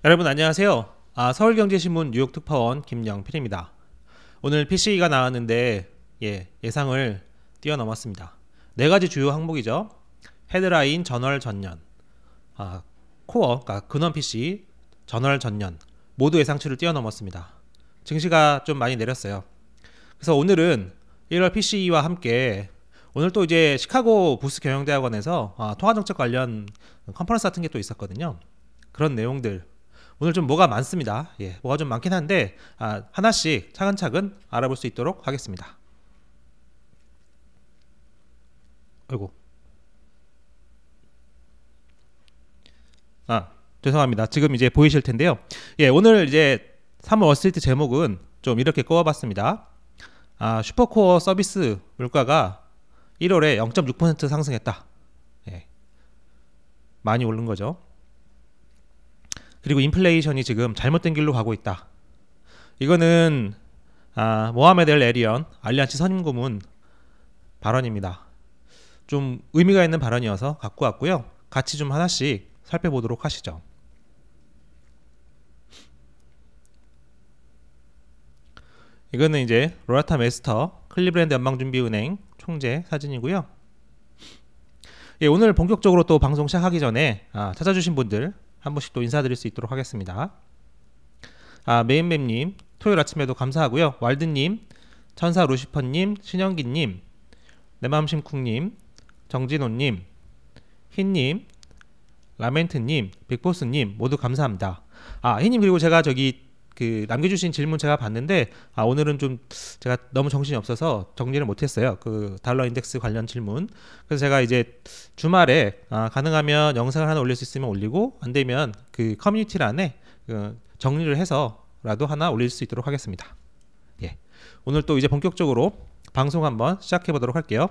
여러분 안녕하세요. 서울경제신문 뉴욕 특파원 김영필입니다. 오늘 PC가 나왔는데 예상을 뛰어넘었습니다. 네 가지 주요 항목이죠. 헤드라인, 전월, 전년, 코어, 그러니까 근원 PC, 전월, 전년 모두 예상치를 뛰어넘었습니다. 증시가 좀 많이 내렸어요. 그래서 오늘은 1월 PC와 함께 오늘 또 이제 시카고 부스 경영대학원에서 통화정책 관련 컨퍼런스 같은 게 또 있었거든요. 그런 내용들 오늘 좀 뭐가 많습니다. 뭐가 좀 많긴 한데 하나씩 차근차근 알아볼 수 있도록 하겠습니다. 아이고. 죄송합니다. 지금 이제 보이실 텐데요. 오늘 이제 3월 월스트리트 제목은 좀 이렇게 꼽아봤습니다. 슈퍼코어 서비스 물가가 1월에 0.6% 상승했다. 많이 오른 거죠. 그리고 인플레이션이 지금 잘못된 길로 가고 있다. 이거는 모하메드 엘 에리언 알리안치 선임 고문 발언입니다. 좀 의미가 있는 발언이어서 갖고 왔고요. 같이 좀 하나씩 살펴보도록 하시죠. 이거는 이제 로라타 메스터 클리브랜드 연방준비은행 총재 사진이고요. 오늘 본격적으로 또 방송 시작하기 전에 찾아주신 분들 한 번씩 또 인사드릴 수 있도록 하겠습니다. 메인맵님 토요일 아침에도 감사하고요. 왈드님, 천사 루시퍼님, 신영기님, 내맘심쿵님, 정진호님, 흰님, 라멘트님, 빅보스님 모두 감사합니다. 흰님 그리고 제가 남겨주신 질문 제가 봤는데 오늘은 좀 제가 너무 정신이 없어서 정리를 못했어요. 그 달러 인덱스 관련 질문. 그래서 제가 이제 주말에 가능하면 영상을 하나 올릴 수 있으면 올리고 안 되면 그 커뮤니티란에 정리를 해서라도 하나 올릴 수 있도록 하겠습니다. 오늘 또 이제 본격적으로 방송 한번 시작해 보도록 할게요.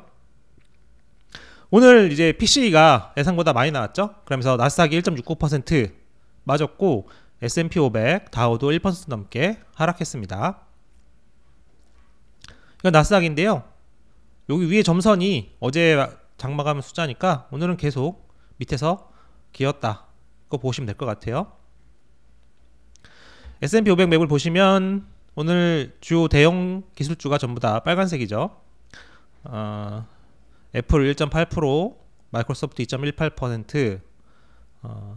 오늘 이제 PC가 예상보다 많이 나왔죠. 그러면서 나스닥이 1.69% 맞았고 S&P 500, 다우도 1% 넘게 하락했습니다. 이건 나스닥인데요. 여기 위에 점선이 어제 장마감 숫자니까 오늘은 계속 밑에서 기었다. 그거 보시면 될 것 같아요. S&P 500 맵을 보시면 오늘 주요 대형 기술주가 전부 다 빨간색이죠. 애플 1.8%, 마이크로소프트 2.18%,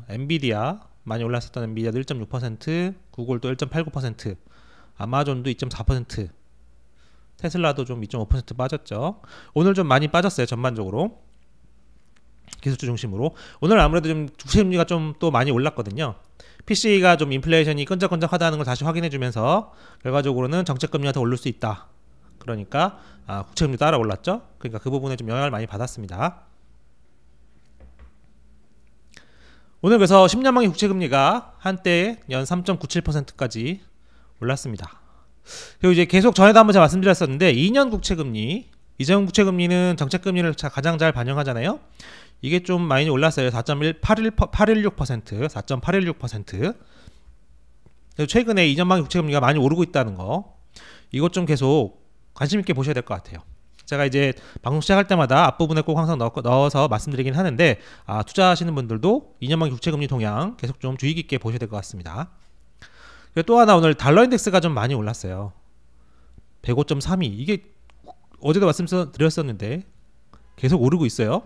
엔비디아 많이 올랐었던 엔비디아도 1.6%, 구글도 1.89%, 아마존도 2.4%, 테슬라도 좀 2.5% 빠졌죠. 오늘 좀 많이 빠졌어요. 전반적으로 기술주 중심으로. 오늘 아무래도 좀 주식금리가 좀 또 많이 올랐거든요. PC가 좀 인플레이션이 끈적끈적하다는 걸 다시 확인해주면서 결과적으로는 정책금리가 더 오를 수 있다. 그러니까 국채금리 따라 올랐죠. 그러니까 그 부분에 좀 영향을 많이 받았습니다. 오늘 그래서 10년만기 국채금리가 한때 연 3.97%까지 올랐습니다. 그리고 이제 계속 전에도 한번 제가 말씀드렸었는데 2년 국채금리, 이전 국채금리는 정책금리를 가장 잘 반영하잖아요. 이게 좀 많이 올랐어요. 4.816%. 최근에 2년만기 국채금리가 많이 오르고 있다는 거, 이것 좀 계속 관심 있게 보셔야 될 것 같아요. 제가 이제 방송 시작할 때마다 앞부분에 꼭 항상 넣어서 말씀드리긴 하는데 투자하시는 분들도 2년만기 국채금리 동향 계속 좀 주의 깊게 보셔야 될 것 같습니다. 그리고 또 하나 오늘 달러 인덱스가 좀 많이 올랐어요. 105.32. 이게 어제도 말씀드렸었는데 계속 오르고 있어요.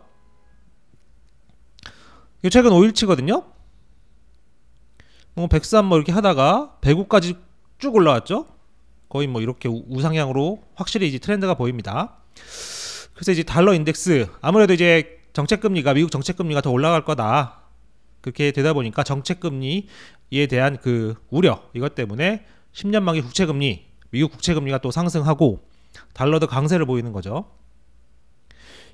이게 최근 5일치거든요. 103 이렇게 하다가 105까지 쭉 올라왔죠. 거의 이렇게 우상향으로 확실히 이제 트렌드가 보입니다. 그래서 이제 달러 인덱스 아무래도 이제 미국 정책금리가 더 올라갈 거다. 그렇게 되다 보니까 정책금리에 대한 그 우려, 이것 때문에 10년 만기 국채금리, 미국 국채금리가 또 상승하고 달러도 강세를 보이는 거죠.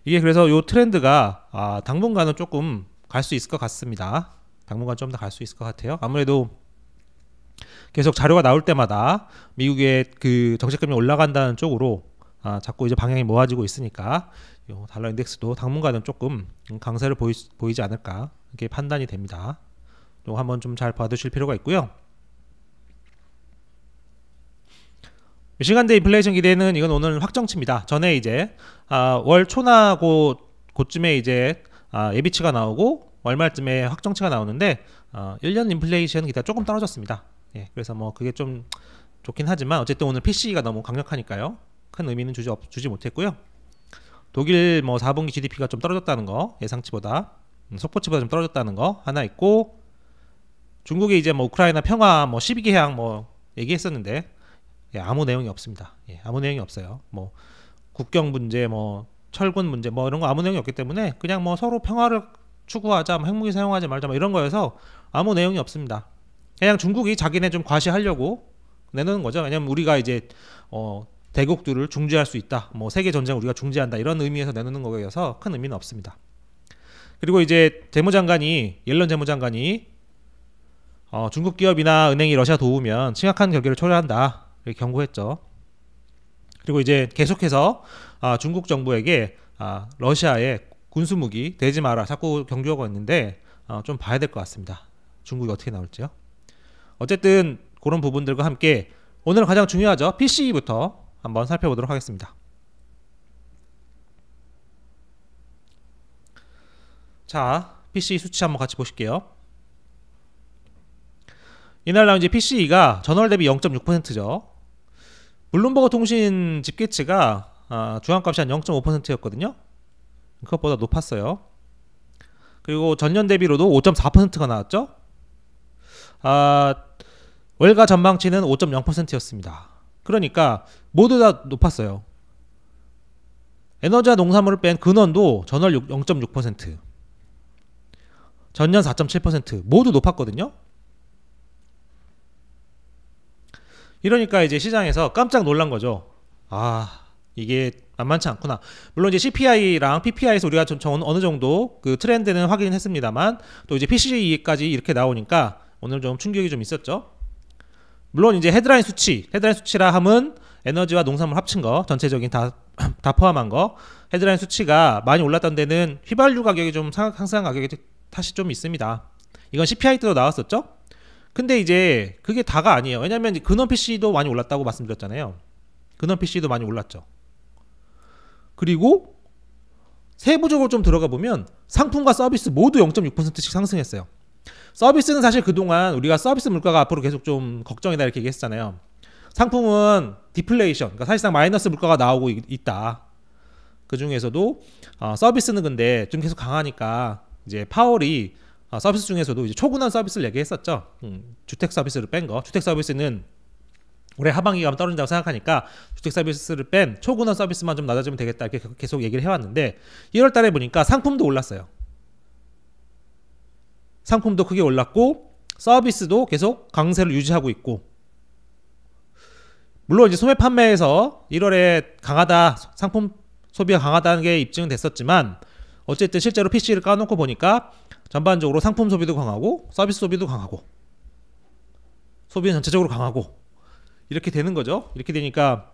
이게 그래서 요 트렌드가 당분간은 조금 갈 수 있을 것 같습니다. 당분간 좀 더 갈 수 있을 것 같아요. 아무래도 계속 자료가 나올 때마다 미국의 그 정책금리 올라간다는 쪽으로 자꾸 이제 방향이 모아지고 있으니까 요 달러 인덱스도 당분간은 조금 강세를 보이지 않을까 이렇게 판단이 됩니다. 이거 한번 좀 잘 봐두실 필요가 있고요. 미시간대 인플레이션 기대는 이건 오늘 확정치입니다. 전에 이제 월 초나 고쯤에 이제 예비치가 나오고 월말쯤에 확정치가 나오는데 1년 인플레이션 기타 조금 떨어졌습니다. 예, 그래서 뭐 그게 좀 좋긴 하지만 어쨌든 오늘 PCE가 너무 강력하니까요. 큰 의미는 주지 못했고요. 독일 뭐 4분기 GDP가 좀 떨어졌다는 거, 예상치보다 속보치보다 좀 떨어졌다는 거 하나 있고, 중국이 이제 뭐 우크라이나 평화 뭐 12개 해양 뭐 얘기했었는데 예, 아무 내용이 없습니다. 예, 아무 내용이 없어요. 뭐 국경 문제, 뭐 철군 문제, 뭐 이런 거 아무 내용이 없기 때문에 그냥 뭐 서로 평화를 추구하자, 뭐 핵무기 사용하지 말자, 뭐 이런 거여서 아무 내용이 없습니다. 그냥 중국이 자기네 좀 과시하려고 내놓는 거죠. 왜냐면 우리가 이제 대국들을 중재할 수 있다, 뭐 세계 전쟁 우리가 중재한다, 이런 의미에서 내놓는 거여서 큰 의미는 없습니다. 그리고 이제 옐런 재무장관이 중국 기업이나 은행이 러시아 도우면 심각한 결계를 초래한다 이렇게 경고했죠. 그리고 이제 계속해서 중국 정부에게 러시아의 군수무기 대지 마라 자꾸 경고하고 있는데 좀 봐야 될 것 같습니다. 중국이 어떻게 나올지요. 어쨌든 그런 부분들과 함께 오늘은 가장 중요하죠. PCE부터 한번 살펴보도록 하겠습니다. 자, PCE 수치 한번 같이 보실게요. 이날 나온 이제 PCE가 전월 대비 0.6%죠. 블룸버그 통신 집계치가 중앙값이 한 0.5%였거든요. 그것보다 높았어요. 그리고 전년 대비로도 5.4%가 나왔죠. 월가 전망치는 5.0%였습니다. 그러니까 모두 다 높았어요. 에너지와 농산물을 뺀 근원도 전월 0.6%, 전년 4.7% 모두 높았거든요. 이러니까 이제 시장에서 깜짝 놀란 거죠. 이게 만만치 않구나. 물론 이제 CPI랑 PPI에서 우리가 좀 어느 정도 그 트렌드는 확인은 했습니다만, 또 이제 PCE까지 이렇게 나오니까 오늘 좀 충격이 좀 있었죠. 물론 이제 헤드라인 수치라 함은 에너지와 농산물 합친 거, 전체적인 다 포함한 거, 헤드라인 수치가 많이 올랐던 데는 휘발유 가격이 좀 상승한 가격의 탓이 좀 있습니다. 이건 CPI 때도 나왔었죠. 근데 이제 그게 다가 아니에요. 왜냐면 근원 PC도 많이 올랐다고 말씀드렸잖아요. 근원 PC도 많이 올랐죠. 그리고 세부적으로 좀 들어가 보면 상품과 서비스 모두 0.6%씩 상승했어요. 서비스는 사실 그동안 우리가 서비스 물가가 앞으로 계속 좀 걱정이다 이렇게 얘기했잖아요. 상품은 디플레이션, 그러니까 사실상 마이너스 물가가 나오고 있다. 그 중에서도 서비스는 근데 좀 계속 강하니까 이제 파월이 서비스 중에서도 이제 초근원 서비스를 얘기했었죠. 주택 서비스를 뺀 거. 주택 서비스는 올해 하반기가 떨어진다고 생각하니까 주택 서비스를 뺀 초근원 서비스만 좀 낮아지면 되겠다 이렇게 계속 얘기를 해왔는데 1월 달에 보니까 상품도 올랐어요. 상품도 크게 올랐고 서비스도 계속 강세를 유지하고 있고, 물론 이제 소매 판매에서 1월에 강하다, 상품 소비가 강하다는 게 입증은 됐었지만 어쨌든 실제로 PC를 까놓고 보니까 전반적으로 상품 소비도 강하고 서비스 소비도 강하고 소비는 전체적으로 강하고 이렇게 되는 거죠. 이렇게 되니까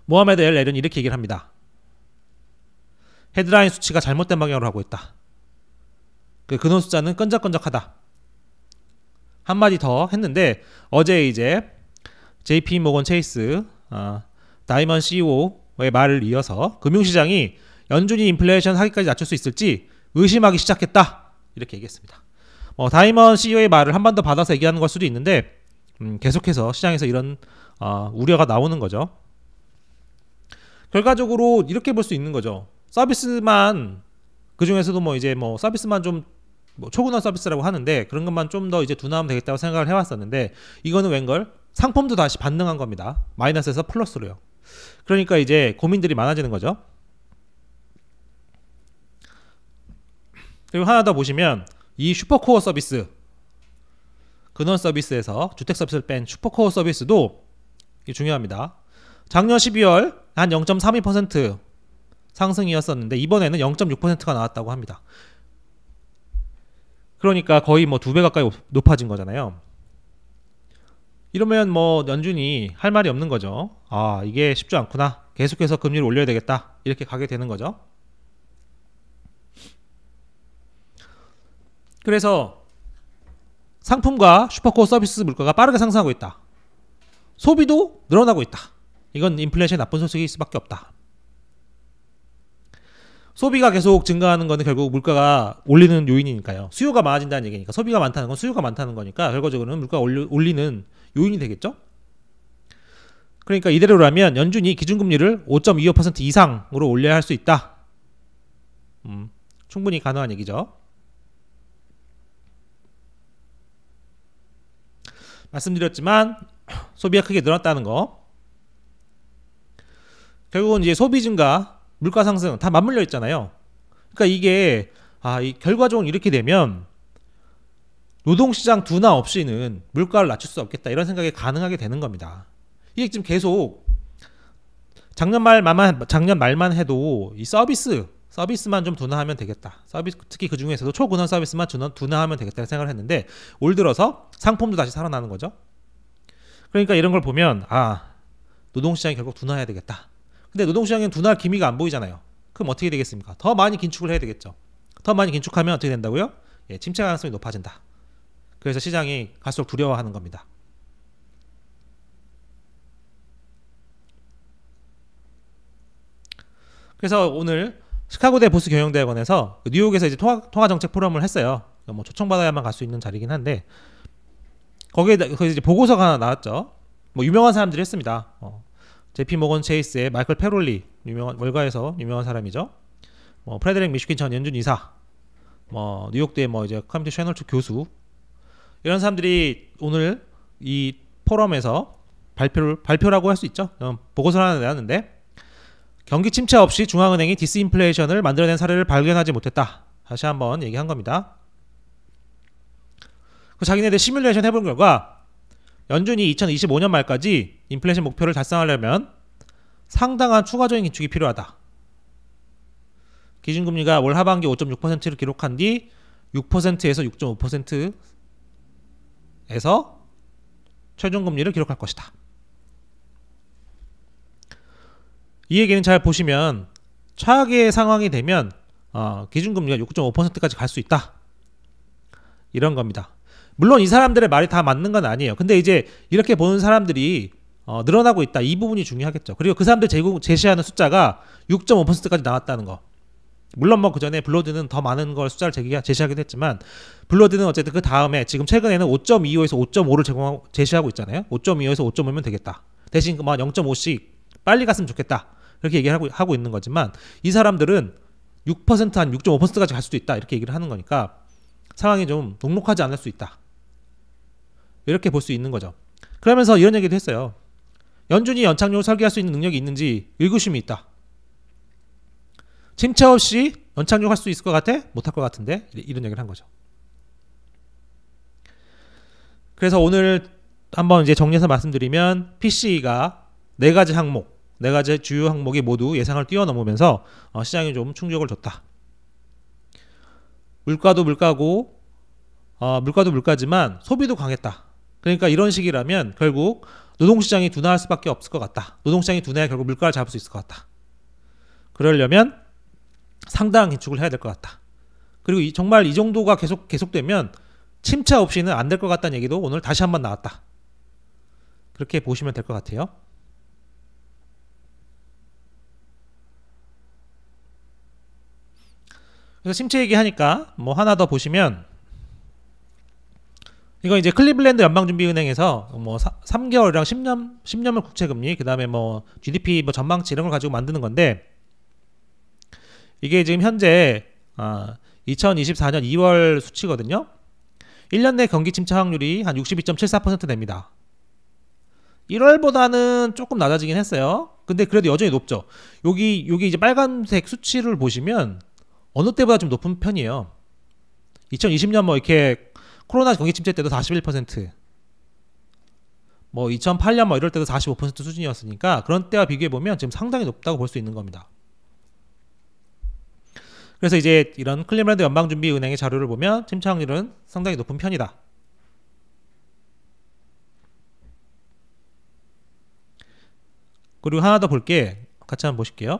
모하메드 엘 에른이 이렇게 얘기를 합니다. 헤드라인 수치가 잘못된 방향으로 하고 있다. 그 근원 숫자는 끈적끈적하다. 한마디 더 했는데 어제 이제 JP 모건 체이스 다이먼 CEO의 말을 이어서 금융시장이 연준이 인플레이션 하기까지 낮출 수 있을지 의심하기 시작했다 이렇게 얘기했습니다. 다이먼 CEO의 말을 한 번 더 받아서 얘기하는 걸 수도 있는데 계속해서 시장에서 이런 우려가 나오는 거죠. 결과적으로 이렇게 볼 수 있는 거죠. 서비스만, 그 중에서도 서비스만 좀 초근원 서비스라고 하는데 그런 것만 좀 더 이제 둔화하면 되겠다고 생각을 해왔었는데 이거는 웬걸 상품도 다시 반등한 겁니다. 마이너스에서 플러스로요. 그러니까 이제 고민들이 많아지는 거죠. 그리고 하나 더 보시면 이 슈퍼코어 서비스, 근원 서비스에서 주택 서비스를 뺀 슈퍼코어 서비스도 중요합니다. 작년 12월 한 0.32% 상승이었었는데 이번에는 0.6%가 나왔다고 합니다. 그러니까 거의 2배 가까이 높아진 거잖아요. 이러면 연준이 할 말이 없는 거죠. 이게 쉽지 않구나, 계속해서 금리를 올려야 되겠다 이렇게 가게 되는 거죠. 그래서 상품과 슈퍼코어 서비스 물가가 빠르게 상승하고 있다. 소비도 늘어나고 있다. 이건 인플레이션의 나쁜 소식일 수밖에 없다. 소비가 계속 증가하는 거는 결국 물가가 올리는 요인이니까요. 수요가 많아진다는 얘기니까. 소비가 많다는 건 수요가 많다는 거니까 결과적으로는 물가가 올리는 요인이 되겠죠. 그러니까 이대로라면 연준이 기준금리를 5.25% 이상으로 올려야 할 수 있다. 충분히 가능한 얘기죠. 말씀드렸지만 소비가 크게 늘었다는 거. 결국은 이제 소비 증가, 물가 상승 다 맞물려 있잖아요. 그러니까 이게 이 결과적으로 이렇게 되면 노동시장 둔화 없이는 물가를 낮출 수 없겠다 이런 생각이 가능하게 되는 겁니다. 이게 지금 계속 작년 말만 해도 이 서비스만 좀 둔화하면 되겠다. 특히 그 중에서도 초근원 서비스만 둔화하면 되겠다 생각을 했는데 올 들어서 상품도 다시 살아나는 거죠. 그러니까 이런 걸 보면 노동시장이 결국 둔화해야 되겠다. 근데 노동시장에는 둔화할 기미가 안 보이잖아요. 그럼 어떻게 되겠습니까? 더 많이 긴축을 해야 되겠죠. 더 많이 긴축하면 어떻게 된다고요? 침체 가능성이 높아진다. 그래서 시장이 갈수록 두려워하는 겁니다. 그래서 오늘 시카고대 보스 경영대학원에서 뉴욕에서 이제 통화정책 포럼을 했어요. 뭐 초청받아야만 갈 수 있는 자리긴 한데 거기에 이제 보고서가 하나 나왔죠. 뭐 유명한 사람들이 했습니다. JP 모건 체이스의 마이클 페롤리, 월가에서 유명한 사람이죠. 뭐 프레드릭 미슈킨 전 연준 이사, 뭐 뉴욕대 뭐 이제 커뮤니티 셔널 교수, 이런 사람들이 오늘 이 포럼에서 발표라고 할 수 있죠. 보고서를 하나 내놨는데 경기 침체 없이 중앙은행이 디스인플레이션을 만들어낸 사례를 발견하지 못했다. 다시 한번 얘기한 겁니다. 자기네들 시뮬레이션 해본 결과 연준이 2025년 말까지 인플레이션 목표를 달성하려면 상당한 추가적인 긴축이 필요하다. 기준금리가 올 하반기 5.6%를 기록한 뒤 6%에서 6.5%에서 최종금리를 기록할 것이다. 이 얘기는 잘 보시면 최악의 상황이 되면 기준금리가 6.5%까지 갈 수 있다. 이런 겁니다. 물론 이 사람들의 말이 다 맞는 건 아니에요. 근데 이제 이렇게 보는 사람들이 늘어나고 있다. 이 부분이 중요하겠죠. 그리고 그 사람들 제시하는 숫자가 6.5%까지 나왔다는 거. 물론 뭐 그 전에 블러드는 더 많은 걸 숫자를 제시하기도 했지만 블러드는 어쨌든 그 다음에 지금 최근에는 5.25에서 5.5를 제시하고 있잖아요. 5.25에서 5.5면 되겠다. 대신 뭐 0.5씩 빨리 갔으면 좋겠다. 이렇게 얘기를 하고 있는 거지만 이 사람들은 6% 한 6.5%까지 갈 수도 있다. 이렇게 얘기를 하는 거니까 상황이 좀 녹록하지 않을 수 있다. 이렇게 볼 수 있는 거죠. 그러면서 이런 얘기도 했어요. 연준이 연착륙을 설계할 수 있는 능력이 있는지 의구심이 있다. 침체 없이 연착륙할 수 있을 것 같아? 못할 것 같은데? 이런 얘기를 한 거죠. 그래서 오늘 한번 이제 정리해서 말씀드리면 PCE가 네 가지 주요 항목이 모두 예상을 뛰어넘으면서 시장에 좀 충격을 줬다. 물가도 물가지만 소비도 강했다. 그러니까 이런 식이라면 결국 노동시장이 둔화할 수밖에 없을 것 같다. 노동시장이 둔화해 결국 물가를 잡을 수 있을 것 같다. 그러려면 상당한 긴축을 해야 될 것 같다. 그리고 정말 이 정도가 계속되면 침체 없이는 안 될 것 같다는 얘기도 오늘 다시 한번 나왔다. 그렇게 보시면 될 것 같아요. 그래서 침체 얘기하니까 뭐 하나 더 보시면 이거 이제 클리블랜드 연방준비은행에서 뭐 3개월이랑 10년물 국채금리, 그 다음에 뭐 GDP 뭐 전망치 이런 걸 가지고 만드는 건데 이게 지금 현재 2024년 2월 수치거든요. 1년 내 경기 침체 확률이 한 62.74% 됩니다. 1월보다는 조금 낮아지긴 했어요. 근데 그래도 여전히 높죠. 여기 이제 빨간색 수치를 보시면 어느 때보다 좀 높은 편이에요. 2020년 뭐 이렇게 코로나 경기 침체 때도 41%, 뭐 2008년 뭐 이럴 때도 45% 수준이었으니까 그런 때와 비교해 보면 지금 상당히 높다고 볼 수 있는 겁니다. 그래서 이제 이런 클리블랜드 연방준비은행의 자료를 보면 침체 확률은 상당히 높은 편이다. 그리고 하나 더 볼게, 같이 한번 보실게요.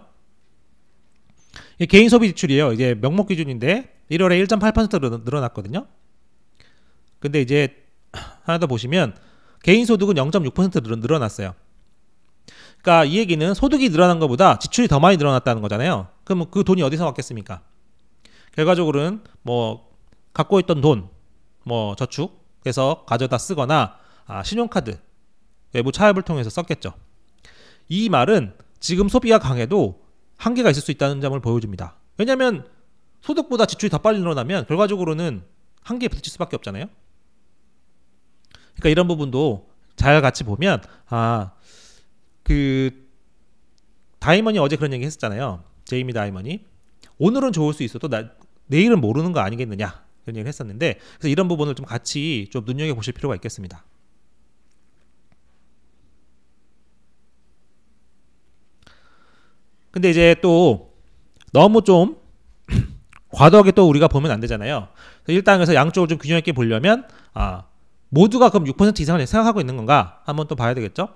이게 개인 소비 지출이에요. 이제 명목 기준인데 1월에 1.8% 늘어났거든요. 근데 이제 하나 더 보시면 개인 소득은 0.6% 늘어났어요. 그러니까 이 얘기는 소득이 늘어난 것보다 지출이 더 많이 늘어났다는 거잖아요. 그럼 그 돈이 어디서 왔겠습니까? 결과적으로는 뭐 갖고 있던 돈, 뭐 저축해서 가져다 쓰거나 신용카드, 외부 차입을 통해서 썼겠죠. 이 말은 지금 소비가 강해도 한계가 있을 수 있다는 점을 보여줍니다. 왜냐하면 소득보다 지출이 더 빨리 늘어나면 결과적으로는 한계에 부딪힐 수밖에 없잖아요. 그러니까 이런 부분도 잘 같이 보면 그 다이먼이 어제 그런 얘기 했었잖아요. 제이미 다이먼이 오늘은 좋을 수 있어도 내일은 모르는 거 아니겠느냐 그런 얘기를 했었는데, 그래서 이런 부분을 좀 같이 좀 눈여겨보실 필요가 있겠습니다. 근데 이제 또 너무 좀 과도하게 또 우리가 보면 안 되잖아요. 일단 그래서 양쪽을 좀 균형 있게 보려면 모두가 그럼 6% 이상을 생각하고 있는 건가 한번 또 봐야 되겠죠.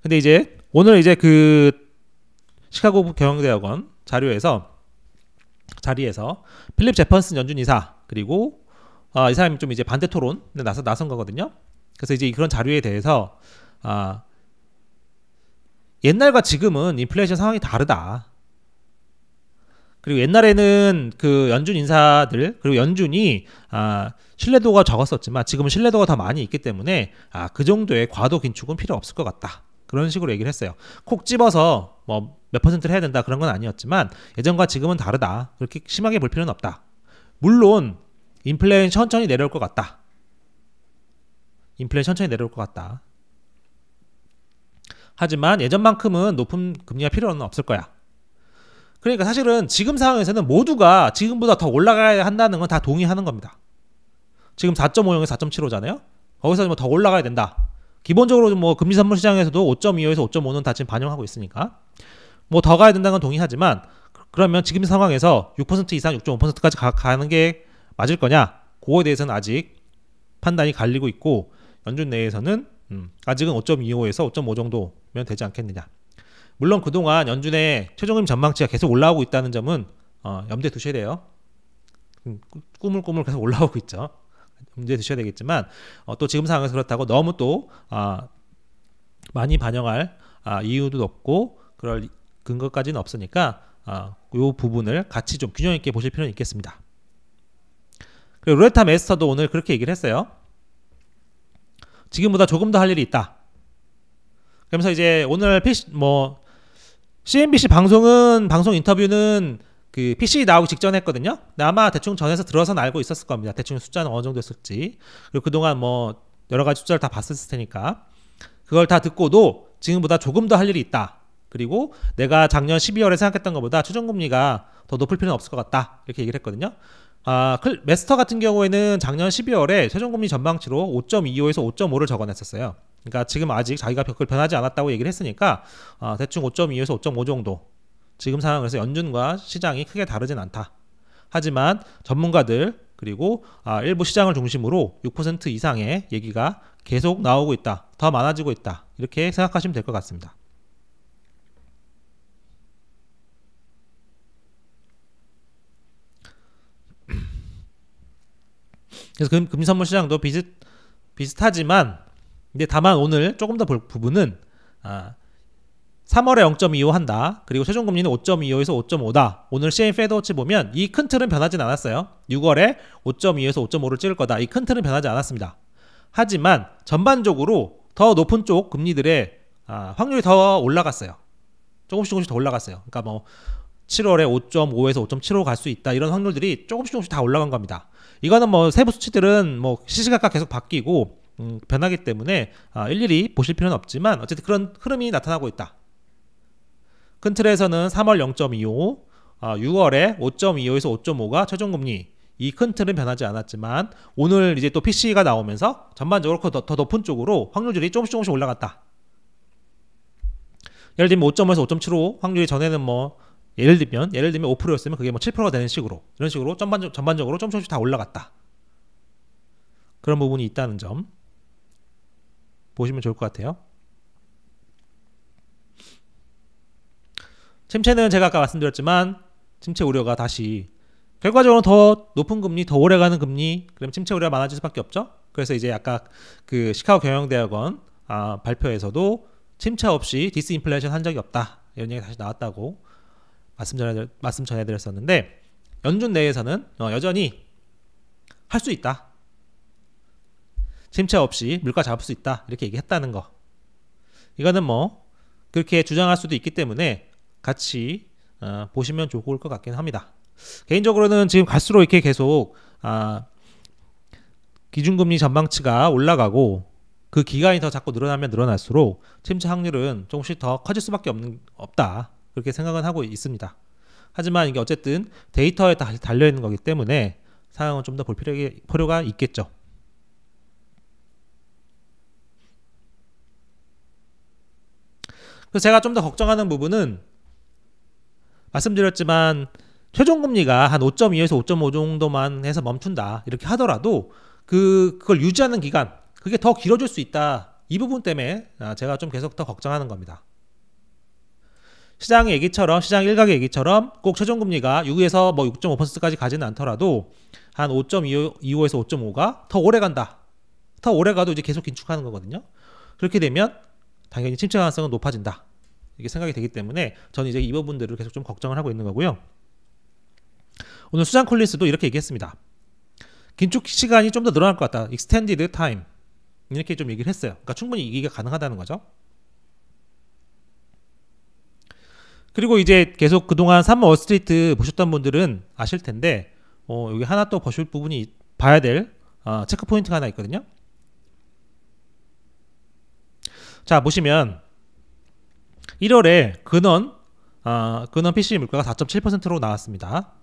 근데 이제 오늘 이제 그 시카고 경영대학원 자리에서 필립 제퍼슨 연준 이사 그리고 이 사람이 좀 이제 반대 토론에 나선 거거든요. 그래서 이제 그런 자료에 대해서 옛날과 지금은 인플레이션 상황이 다르다. 그리고 옛날에는 그 연준 인사들 그리고 연준이 신뢰도가 적었었지만 지금은 신뢰도가 더 많이 있기 때문에 그 정도의 과도 긴축은 필요 없을 것 같다. 그런 식으로 얘기를 했어요. 콕 집어서 뭐 몇 퍼센트를 해야 된다 그런 건 아니었지만 예전과 지금은 다르다. 그렇게 심하게 볼 필요는 없다. 물론 인플레이션 천천히 내려올 것 같다. 하지만 예전만큼은 높은 금리가 필요는 없을 거야. 그러니까 사실은 지금 상황에서는 모두가 지금보다 더 올라가야 한다는 건 다 동의하는 겁니다. 지금 4.50에서 4.75잖아요. 거기서 뭐 더 올라가야 된다. 기본적으로 뭐 금리 선물 시장에서도 5.25에서 5.5는 다 지금 반영하고 있으니까 뭐 더 가야 된다는 건 동의하지만, 그러면 지금 상황에서 6% 이상 6.5%까지 가는 게 맞을 거냐? 그거에 대해서는 아직 판단이 갈리고 있고 연준 내에서는 아직은 5.25에서 5.5 정도면 되지 않겠느냐. 물론 그동안 연준의 최종금 전망치가 계속 올라오고 있다는 점은 염두에 두셔야 돼요. 꾸물꾸물 계속 올라오고 있죠. 염두에 두셔야 되겠지만 또 지금 상황에서 그렇다고 너무 또 많이 반영할 이유도 없고 그럴 근거까지는 없으니까 이 부분을 같이 좀 균형 있게 보실 필요는 있겠습니다. 그리고 로레타 메스터도 오늘 그렇게 얘기를 했어요. 지금보다 조금 더 할 일이 있다. 그러면서 이제 오늘 CNBC 방송 인터뷰는 그 PC 나오기 직전에 했거든요. 근데 아마 대충 전에서 들어서는 알고 있었을 겁니다. 대충 숫자는 어느 정도였을지. 그리고 그동안 뭐 여러 가지 숫자를 다 봤을 테니까 그걸 다 듣고도 지금보다 조금 더 할 일이 있다. 그리고 내가 작년 12월에 생각했던 것보다 최종금리가 더 높을 필요는 없을 것 같다. 이렇게 얘기를 했거든요. 메스터 같은 경우에는 작년 12월에 최종금리 전망치로 5.25에서 5.5를 적어냈었어요. 그러니까 지금 아직 자기가 그걸 변하지 않았다고 얘기를 했으니까 대충 5.25에서 5.5 정도. 지금 상황에서 연준과 시장이 크게 다르진 않다. 하지만 전문가들 그리고 일부 시장을 중심으로 6% 이상의 얘기가 계속 나오고 있다. 더 많아지고 있다. 이렇게 생각하시면 될 것 같습니다. 그래서 금리 선물 시장도 비슷하지만 근데 다만 오늘 조금 더 볼 부분은 3월에 0.25 한다. 그리고 최종금리는 5.25에서 5.5다. 오늘 CME 페드워치 보면 이 큰 틀은 변하진 않았어요. 6월에 5.2에서 5.5를 찍을 거다. 이 큰 틀은 변하지 않았습니다. 하지만 전반적으로 더 높은 쪽 금리들의 확률이 더 올라갔어요. 조금씩 더 올라갔어요. 그러니까 뭐 7월에 5.5에서 5.75 갈 수 있다. 이런 확률들이 조금씩 다 올라간 겁니다. 이거는 뭐 세부 수치들은 뭐 시시각각 계속 바뀌고 변하기 때문에 일일이 보실 필요는 없지만 어쨌든 그런 흐름이 나타나고 있다. 큰 틀에서는 3월 0.25, 6월에 5.25에서 5.5가 최종금리. 이 큰 틀은 변하지 않았지만 오늘 이제 또 PC가 나오면서 전반적으로 더 높은 쪽으로 확률들이 조금씩 올라갔다. 예를 들면 5.5에서 5.75 확률이 전에는 뭐 예를 들면 5%였으면 그게 뭐 7%가 되는 식으로 이런 식으로 전반적으로 조금씩 다 올라갔다. 그런 부분이 있다는 점 보시면 좋을 것 같아요. 침체는 제가 아까 말씀드렸지만 침체 우려가 다시 결과적으로 더 높은 금리, 더 오래가는 금리, 그럼 침체 우려가 많아질 수밖에 없죠. 그래서 이제 아까 그 시카고 경영대학원 발표에서도 침체 없이 디스인플레이션 한 적이 없다. 이런 얘기 다시 나왔다고 말씀 전해드렸었는데 연준 내에서는 여전히 할 수 있다. 침체 없이 물가 잡을 수 있다. 이렇게 얘기했다는 거. 이거는 뭐 그렇게 주장할 수도 있기 때문에 같이 보시면 좋을 것 같긴 합니다. 개인적으로는 지금 갈수록 이렇게 계속 기준금리 전망치가 올라가고 그 기간이 더 자꾸 늘어나면 늘어날수록 침체 확률은 조금씩 더 커질 수밖에 없다. 그렇게 생각은 하고 있습니다. 하지만 이게 어쨌든 데이터에 달려있는 거기 때문에 상황은 좀 더 볼 필요가 있겠죠. 그래서 제가 좀 더 걱정하는 부분은 말씀드렸지만 최종금리가 한 5.2에서 5.5 정도만 해서 멈춘다 이렇게 하더라도 그걸 유지하는 기간 그게 더 길어질 수 있다. 이 부분 때문에 제가 좀 계속 더 걱정하는 겁니다. 시장 일각의 얘기처럼 꼭 최종금리가 6에서 뭐 6.5%까지 가지는 않더라도 한 5.25에서 5.5가 더 오래 간다. 더 오래 가도 이제 계속 긴축하는 거거든요. 그렇게 되면 당연히 침체 가능성은 높아진다. 이게 생각이 되기 때문에 저는 이제 이 부분들을 계속 좀 걱정을 하고 있는 거고요. 오늘 수잔 콜린스도 이렇게 얘기했습니다. 긴축 시간이 좀 더 늘어날 것 같다. extended time. 이렇게 좀 얘기를 했어요. 그러니까 충분히 이게 가능하다는 거죠. 그리고 이제 계속 그동안 3월 월스트리트 보셨던 분들은 아실 텐데 여기 하나 또 보실 부분이 봐야 될 체크 포인트가 하나 있거든요. 자 보시면 1월에 근원 PCE 물가가 4.7%로 나왔습니다.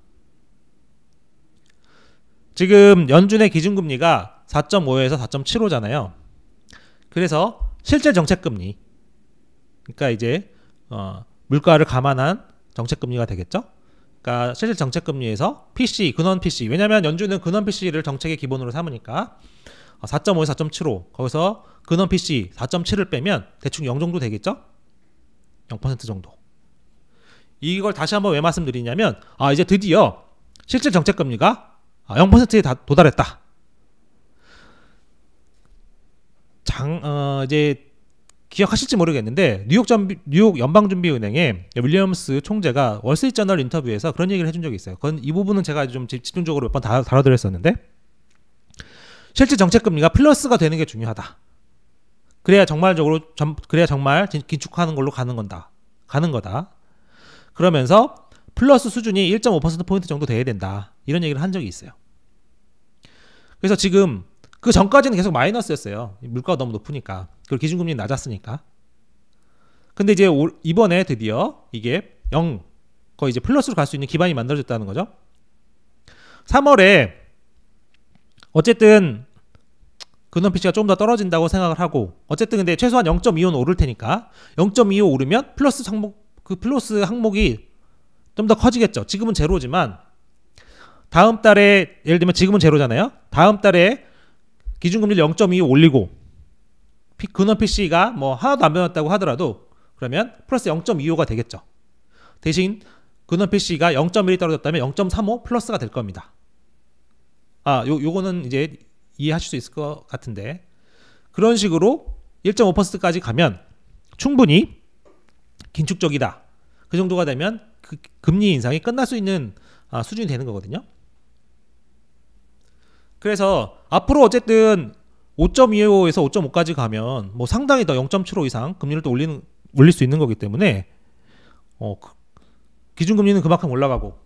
지금 연준의 기준금리가 4.5에서 4.75잖아요. 그래서 실제 정책금리 그러니까 이제 물가를 감안한 정책금리가 되겠죠. 그러니까 실제 정책금리에서 PCE, 근원 PCE 왜냐하면 연준은 근원 PCE를 정책의 기본으로 삼으니까 4.5에서 4.75 거기서 근원 PCE 4.7을 빼면 대충 0 정도 되겠죠. 0% 정도. 이걸 다시 한번 왜 말씀드리냐면 이제 드디어 실제 정책금리가 0%에 도달했다. 이제 기억하실지 모르겠는데 뉴욕 연방준비은행의 윌리엄스 총재가 월스트리트저널 인터뷰에서 그런 얘기를 해준 적이 있어요. 이 부분은 제가 좀 집중적으로 몇 번 다뤄드렸었는데 실제 정책금리가 플러스가 되는 게 중요하다. 그래야 정말 긴축하는 걸로 가는 거다. 그러면서 플러스 수준이 1.5%포인트 정도 돼야 된다. 이런 얘기를 한 적이 있어요. 그래서 지금 그 전까지는 계속 마이너스였어요. 물가가 너무 높으니까. 그리고 기준금리는 낮았으니까. 근데 이제 이번에 드디어 이게 0 거의 이제 플러스로 갈 수 있는 기반이 만들어졌다는 거죠. 3월에 어쨌든 근원 PC가 좀 더 떨어진다고 생각을 하고 어쨌든 근데 최소한 0.25는 오를 테니까 0.25 오르면 플러스 항목이 좀 더 커지겠죠. 지금은 제로지만 다음 달에 예를 들면 지금은 제로잖아요. 다음 달에 기준금리를 0.25 올리고 근원 PC가 뭐 하나도 안 변했다고 하더라도 그러면 플러스 0.25가 되겠죠. 대신 근원 PC가 0.1이 떨어졌다면 0.35 플러스가 될 겁니다. 요거는 이제 이해하실 수 있을 것 같은데 그런 식으로 1.5%까지 가면 충분히 긴축적이다. 그 정도가 되면 그 금리 인상이 끝날 수 있는 수준이 되는 거거든요. 그래서 앞으로 어쨌든 5.25에서 5.5까지 가면 뭐 상당히 더 0.75 이상 금리를 또 올릴 수 있는 거기 때문에 기준금리는 그만큼 올라가고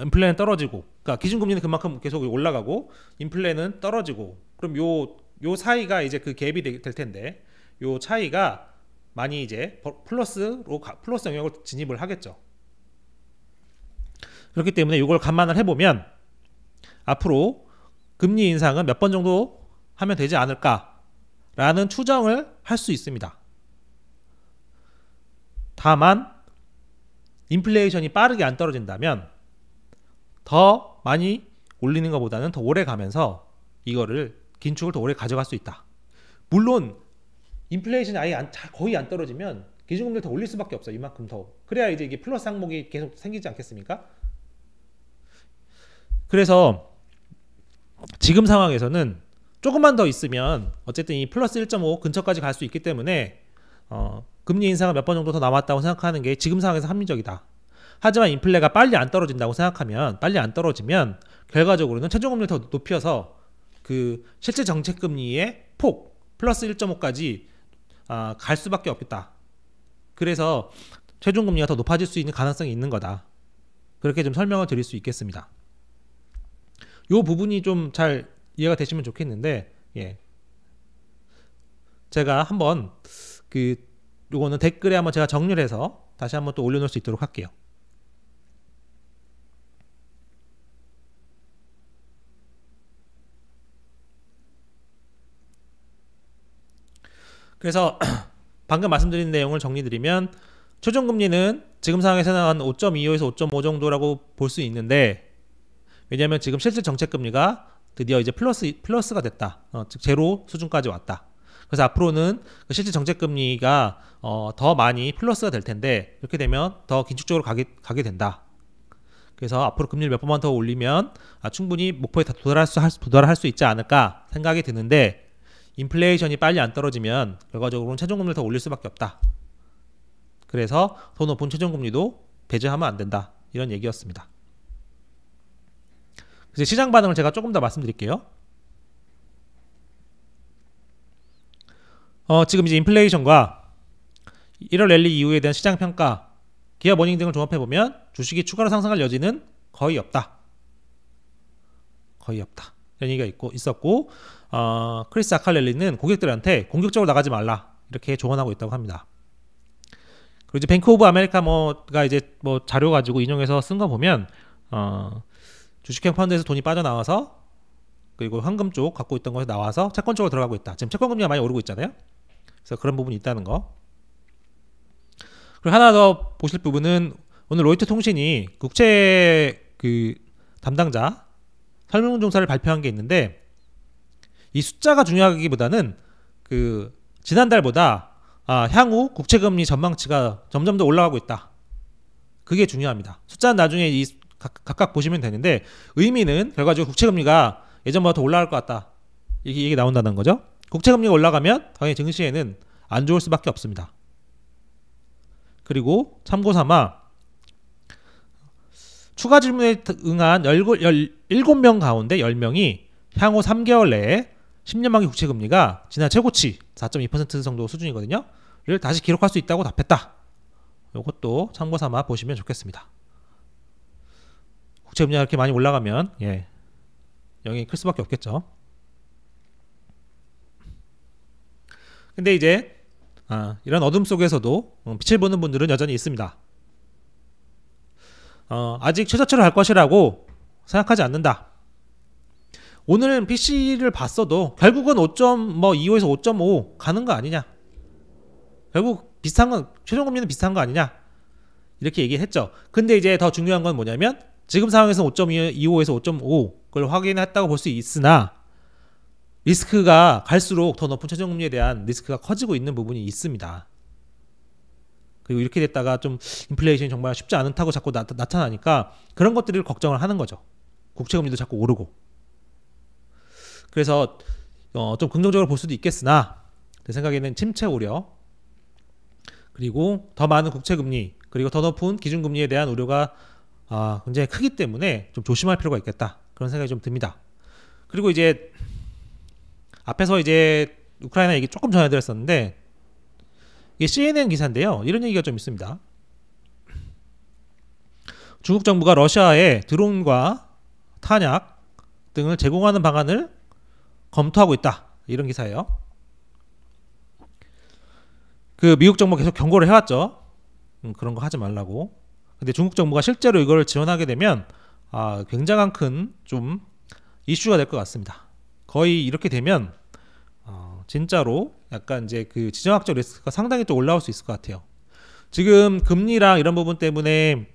인플레는 떨어지고 그러니까 기준금리는 그만큼 계속 올라가고 인플레는 떨어지고 그럼 요 사이가 이제 그 갭이 될 텐데 요 차이가 많이 이제 플러스 영역을 진입을 하겠죠. 그렇기 때문에 이걸 감안을 해보면 앞으로 금리 인상은 몇 번 정도 하면 되지 않을까라는 추정을 할 수 있습니다. 다만 인플레이션이 빠르게 안 떨어진다면 더 많이 올리는 것보다는 더 오래 가면서 이거를 긴축을 더 오래 가져갈 수 있다. 물론 인플레이션이 거의 안 떨어지면 기준금리를 더 올릴 수밖에 없어요. 이만큼 더. 그래야 이제 이게 플러스 항목이 계속 생기지 않겠습니까? 그래서 지금 상황에서는 조금만 더 있으면 어쨌든 이 플러스 1.5 근처까지 갈 수 있기 때문에 금리 인상은 몇 번 정도 더 남았다고 생각하는 게 지금 상황에서 합리적이다. 하지만 인플레가 빨리 안 떨어진다고 생각하면, 빨리 안 떨어지면 결과적으로는 최종금리를 더 높여서 그 실제 정책금리의 폭 플러스 1.5까지 갈 수밖에 없겠다. 그래서 최종금리가 더 높아질 수 있는 가능성이 있는 거다. 그렇게 좀 설명을 드릴 수 있겠습니다. 이 부분이 좀 잘 이해가 되시면 좋겠는데, 예. 제가 한번 요거는 댓글에 한번 제가 정리를 해서 다시 한번 또 올려놓을 수 있도록 할게요. 그래서 방금 말씀드린 내용을 정리드리면, 최종금리는 지금 상황에서는 한 5.25에서 5.5 정도라고 볼 수 있는데, 왜냐하면 지금 실질 정책금리가 드디어 이제 플러스가 됐다. 즉 제로 수준까지 왔다. 그래서 앞으로는 그 실질 정책금리가 더 많이 플러스가 될 텐데, 이렇게 되면 더 긴축적으로 가게 된다. 그래서 앞으로 금리를 몇 번만 더 올리면 충분히 목표에 도달할 수 있지 않을까 생각이 드는데, 인플레이션이 빨리 안 떨어지면 결과적으로는 최종금리를 더 올릴 수밖에 없다. 그래서 더 높은 최종금리도 배제하면 안 된다. 이런 얘기였습니다. 그래서 시장 반응을 제가 조금 더 말씀드릴게요. 지금 이제 인플레이션과 1월 랠리 이후에 대한 시장 평가, 기업 어닝 등을 종합해보면 주식이 추가로 상승할 여지는 거의 없다. 거의 없다. 이런 얘기가 있었고, 크리스 아칼렐리는 고객들한테 공격적으로 나가지 말라. 이렇게 조언하고 있다고 합니다. 그리고 이제 뱅크 오브 아메리카가 이제 뭐 자료 가지고 인용해서 쓴 거 보면, 주식형 펀드에서 돈이 빠져나와서, 그리고 현금 쪽 갖고 있던 것에 나와서 채권 쪽으로 들어가고 있다. 지금 채권 금리가 많이 오르고 있잖아요. 그래서 그런 부분이 있다는 거. 그리고 하나 더 보실 부분은, 오늘 로이터 통신이 국채 담당자 설문조사를 발표한 게 있는데, 이 숫자가 중요하기보다는 지난달보다 향후 국채금리 전망치가 점점 더 올라가고 있다. 그게 중요합니다. 숫자는 나중에 각각 보시면 되는데, 의미는 결과적으로 국채금리가 예전보다 더 올라갈 것 같다. 이게 나온다는 거죠. 국채금리가 올라가면 당연히 증시에는 안 좋을 수밖에 없습니다. 그리고 참고삼아, 추가 질문에 응한 17명 가운데 10명이 향후 3개월 내에 10년 만기 국채금리가 지난 최고치 4.2% 정도 수준이거든요. 를 다시 기록할 수 있다고 답했다. 이것도 참고삼아 보시면 좋겠습니다. 국채금리가 이렇게 많이 올라가면 영향이 클 수밖에 없겠죠. 근데 이제 이런 어둠 속에서도 빛을 보는 분들은 여전히 있습니다. 아직 최저치로 갈 것이라고 생각하지 않는다. 오늘 PC를 봤어도 결국은 5.25에서 5.5 가는 거 아니냐. 결국 최종금리는 비슷한 거 아니냐. 이렇게 얘기했죠. 근데 이제 더 중요한 건 뭐냐면, 지금 상황에서 5.25에서 5.5 그걸 확인했다고 볼 수 있으나, 리스크가 갈수록 더 높은 최종금리에 대한 리스크가 커지고 있는 부분이 있습니다. 그리고 이렇게 됐다가 좀 인플레이션이 정말 쉽지 않다고 자꾸 나타나니까 그런 것들을 걱정을 하는 거죠. 국채금리도 자꾸 오르고. 그래서 좀 긍정적으로 볼 수도 있겠으나, 제 생각에는 침체 우려, 그리고 더 많은 국채금리, 그리고 더 높은 기준금리에 대한 우려가 굉장히 크기 때문에 좀 조심할 필요가 있겠다. 그런 생각이 좀 듭니다. 그리고 이제 앞에서 이제 우크라이나 얘기 조금 전해드렸었는데, 이게 CNN 기사인데요. 이런 얘기가 좀 있습니다. 중국 정부가 러시아에 드론과 탄약 등을 제공하는 방안을 검토하고 있다. 이런 기사예요. 미국 정부가 계속 경고를 해왔죠. 그런 거 하지 말라고. 근데 중국 정부가 실제로 이걸 지원하게 되면 굉장한 큰 좀 이슈가 될 것 같습니다. 거의 이렇게 되면 진짜로 약간 이제 지정학적 리스크가 상당히 또 올라올 수 있을 것 같아요. 지금 금리랑 이런 부분 때문에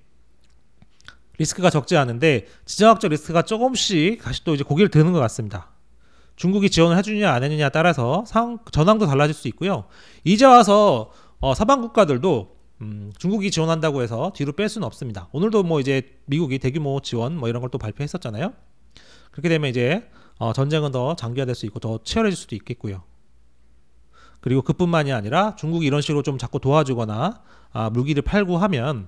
리스크가 적지 않은데, 지정학적 리스크가 조금씩 다시 또 이제 고개를 드는 것 같습니다. 중국이 지원을 해주느냐 안 해주느냐에 따라서 전황도 달라질 수 있고요. 이제 와서 서방 국가들도 중국이 지원한다고 해서 뒤로 뺄 수는 없습니다. 오늘도 뭐 이제 미국이 대규모 지원 뭐 이런 걸 또 발표했었잖아요. 그렇게 되면 이제 전쟁은 더 장기화될 수 있고 더 치열해질 수도 있겠고요. 그리고 그뿐만이 아니라 중국이 이런 식으로 좀 자꾸 도와주거나 무기를 팔고 하면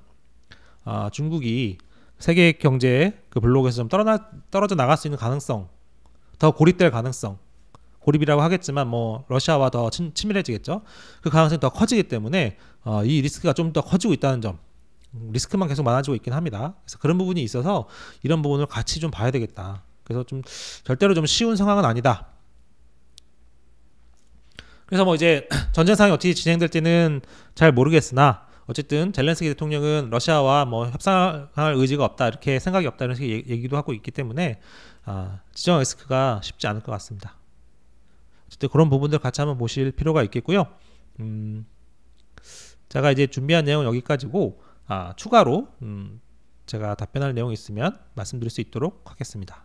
중국이 세계 경제 그 블록에서 좀 떨어져 나갈 수 있는 가능성, 더 고립될 가능성, 고립이라고 하겠지만 뭐 러시아와 더 친밀해지겠죠. 그 가능성이 더 커지기 때문에 이 리스크가 좀 더 커지고 있다는 점, 리스크만 계속 많아지고 있긴 합니다. 그래서 그런 부분이 있어서 이런 부분을 같이 좀 봐야 되겠다. 그래서 좀 절대로 좀 쉬운 상황은 아니다. 그래서 뭐 이제 전쟁 상황이 어떻게 진행될지는 잘 모르겠으나 어쨌든 젤렌스키 대통령은 러시아와 뭐 협상할 의지가 없다, 이렇게 생각이 없다, 이런 식의 얘기도 하고 있기 때문에 지정 리스크가 쉽지 않을 것 같습니다. 어쨌든 그런 부분들 같이 한번 보실 필요가 있겠고요. 제가 이제 준비한 내용은 여기까지고 추가로 제가 답변할 내용이 있으면 말씀드릴 수 있도록 하겠습니다.